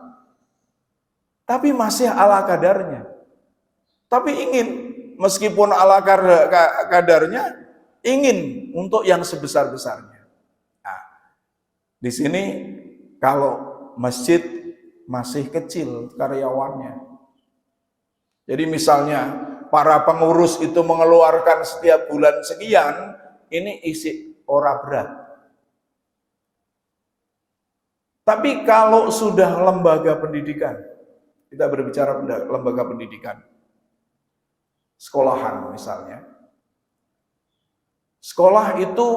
tapi masih ala kadarnya. Tapi ingin, meskipun ala kadarnya, ingin untuk yang sebesar-besarnya. Nah, di sini kalau masjid masih kecil karyawannya. Jadi misalnya para pengurus itu mengeluarkan setiap bulan sekian, ini isi ora berat. Tapi kalau sudah lembaga pendidikan, kita berbicara lembaga pendidikan, sekolahan misalnya. Sekolah itu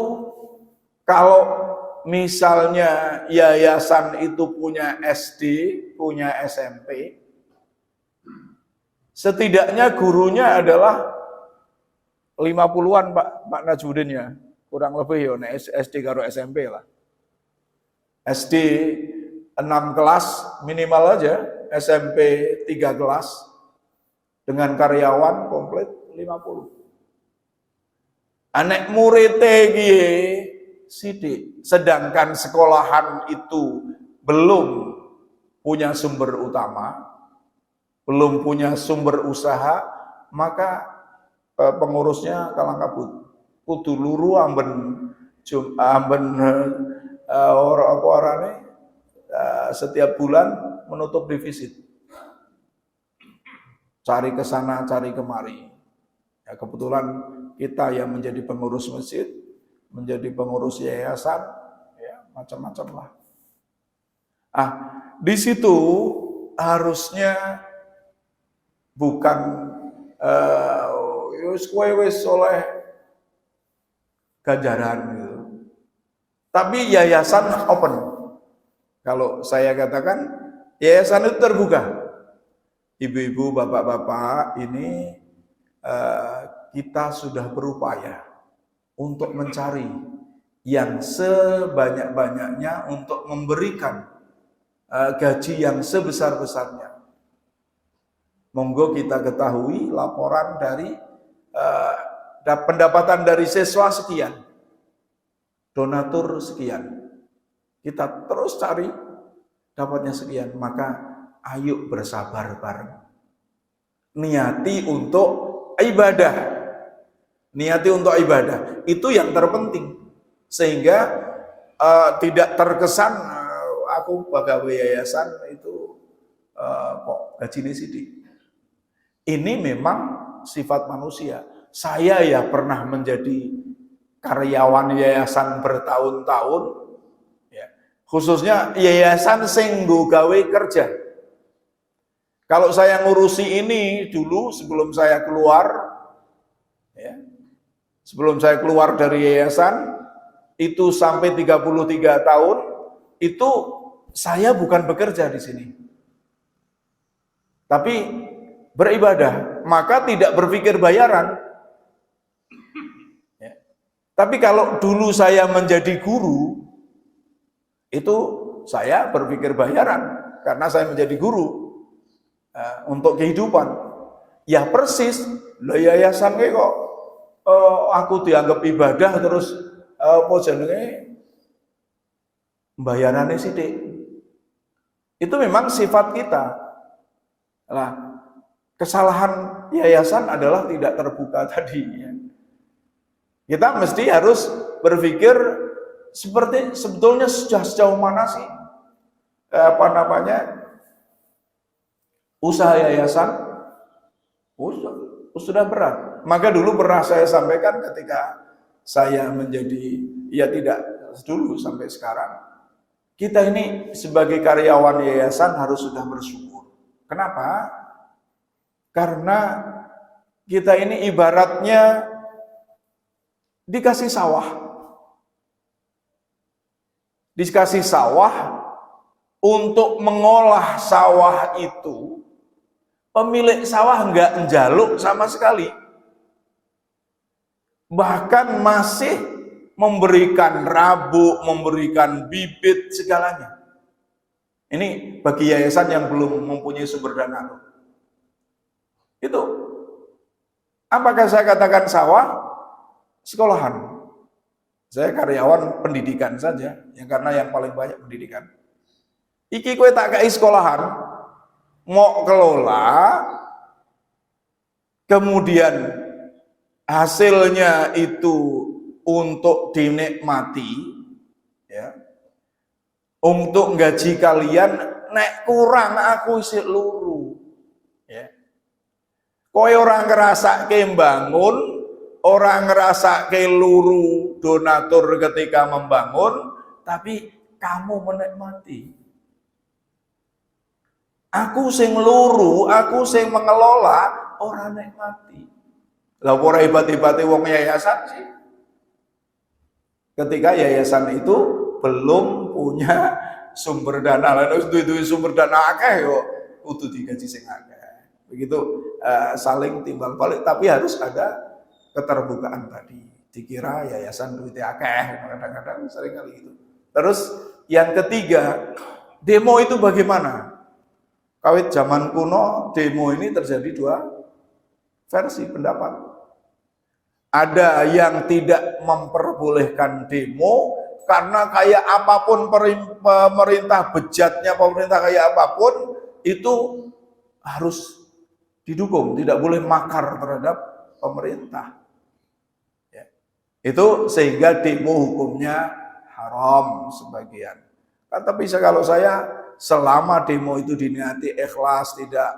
kalau misalnya yayasan itu punya SD, punya SMP, setidaknya gurunya adalah 50-an Pak Najmudin ya, kurang lebih ya, SD karo SMP lah. SD 6 kelas minimal aja, SMP 3 kelas, dengan karyawan komplit 50. Anak murid sidik, sedangkan sekolahan itu belum punya sumber utama, belum punya sumber usaha, maka pengurusnya kalang kabut. Kudu luru amben setiap bulan menutup defisit. Cari ke sana, cari kemari. Ya, kebetulan kita yang menjadi pengurus masjid, menjadi pengurus yayasan, ya macam-macam lah. Di situ harusnya bukan wis oleh ganjaran gitu. Tapi yayasan open. Kalau saya katakan yayasan itu terbuka. Ibu-ibu, bapak-bapak, ini kita sudah berupaya untuk mencari yang sebanyak-banyaknya untuk memberikan gaji yang sebesar-besarnya. Monggo kita ketahui laporan dari pendapatan dari siswa sekian, donatur sekian. Kita terus cari dapatnya sekian, maka ayo bersabar bareng. Niati untuk ibadah. Niati untuk ibadah. Itu yang terpenting. Sehingga tidak terkesan aku pegawai yayasan itu kok gajinya sidik. Ini memang sifat manusia. Saya ya pernah menjadi karyawan yayasan bertahun-tahun, ya. Khususnya yayasan sing nggo gawe kerja. Kalau saya ngurusi ini dulu sebelum saya keluar, ya, sebelum saya keluar dari yayasan, itu sampai 33 tahun, itu saya bukan bekerja di sini. Tapi beribadah, maka tidak berpikir bayaran. Ya. Tapi kalau dulu saya menjadi guru, itu saya berpikir bayaran, karena saya menjadi guru. Untuk kehidupan, ya persis lo yayasan kok aku dianggap ibadah terus apa jenenge bayarannya sithik. Itu memang sifat kita. Nah, kesalahan yayasan adalah tidak terbuka tadi. Ya. Kita mesti harus berpikir seperti sebetulnya sejauh mana sih usaha yayasan. Sudah berat. Maka dulu pernah saya sampaikan ketika saya menjadi, ya tidak dulu sampai sekarang, kita ini sebagai karyawan yayasan harus sudah bersyukur. Kenapa? Karena kita ini ibaratnya dikasih sawah. Dikasih sawah, untuk mengolah sawah itu, pemilik sawah enggak njaluk sama sekali. Bahkan masih memberikan rabuk, memberikan bibit, segalanya. Ini bagi yayasan yang belum mempunyai sumber dana. Itu. Apakah saya katakan sawah? Sekolahan. Saya karyawan pendidikan saja, karena yang paling banyak pendidikan. Iki kowe tak kai sekolahan, mau kelola, kemudian hasilnya itu untuk dinikmati, ya, untuk gaji kalian, nek kurang aku isi luru, ya. Kowe orang ngerasa bangun, orang ngerasa luru donatur ketika membangun, tapi kamu menikmati. Aku sing luru, aku sing mengelola, orang nikmati. Lah ora hebat-hebate wong yayasan sih. Ketika yayasan itu belum punya sumber dana, lan duwe sumber dana akeh yo kudu digaji sing akeh. Begitu saling timbal balik, tapi harus ada keterbukaan tadi. Dikira yayasan duitnya akeh, kadang-kadang sering kali gitu. Terus yang ketiga, demo itu bagaimana? Kawit zaman kuno, demo ini terjadi dua versi pendapat. Ada yang tidak memperbolehkan demo karena kayak apapun pemerintah, bejatnya pemerintah kayak apapun itu harus didukung, tidak boleh makar terhadap pemerintah. Ya. Itu sehingga demo hukumnya haram sebagian. Tapi kalau saya selama demo itu diniati ikhlas, tidak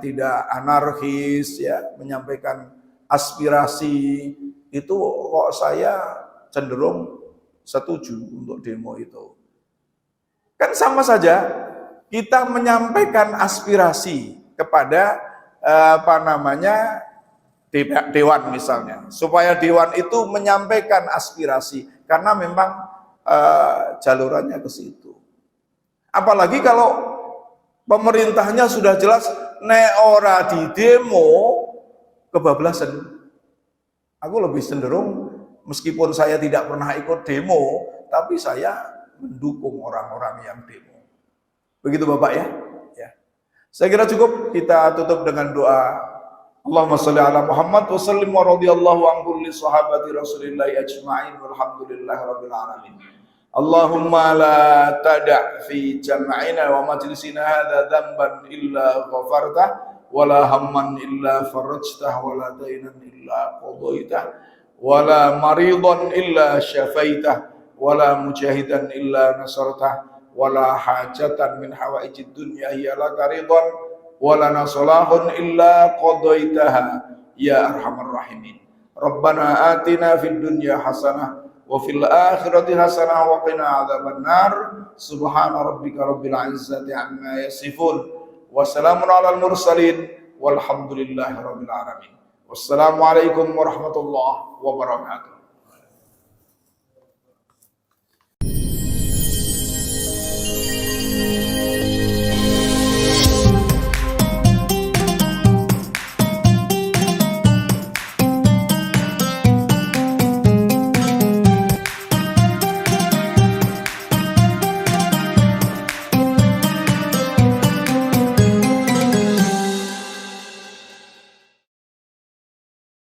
tidak anarkis, ya, menyampaikan aspirasi, itu kok saya cenderung setuju untuk demo itu. Kan sama saja kita menyampaikan aspirasi kepada dewan misalnya, supaya dewan itu menyampaikan aspirasi karena memang jalurannya ke situ. Apalagi kalau pemerintahnya sudah jelas nek ora di demo kebablasan. Aku lebih cenderung, meskipun saya tidak pernah ikut demo, tapi saya mendukung orang-orang yang demo. Begitu Bapak ya? Ya. Saya kira cukup, kita tutup dengan doa. Allahumma sholli ala Muhammad wa sallim wa radhiyallahu an kulli sahabati Rasulillahi ajma'in walhamdulillahi rabbil alamin. Allahumma la tada' fi jam'ina wa majlisina hadha dhanban illa ghafartah wa la hamman illa farajtah wa la dainan illa qadaitah wa la maridan illa syafaitah wa la mujahidan illa nasartah wa la hajatan min hawaijid dunya hiya laka ridan wa lana salahun illa qadaitaha ya arhamar rahimin. Rabbana atina fid dunya hasanah wa fil akhirati hasanah wa qina adzabannar. Subhana rabbika rabbil izzati amma yasifun wa salamun alal mursalin walhamdulillahi rabbil alamin. Wassalamu alaikum warahmatullahi wabarakatuh.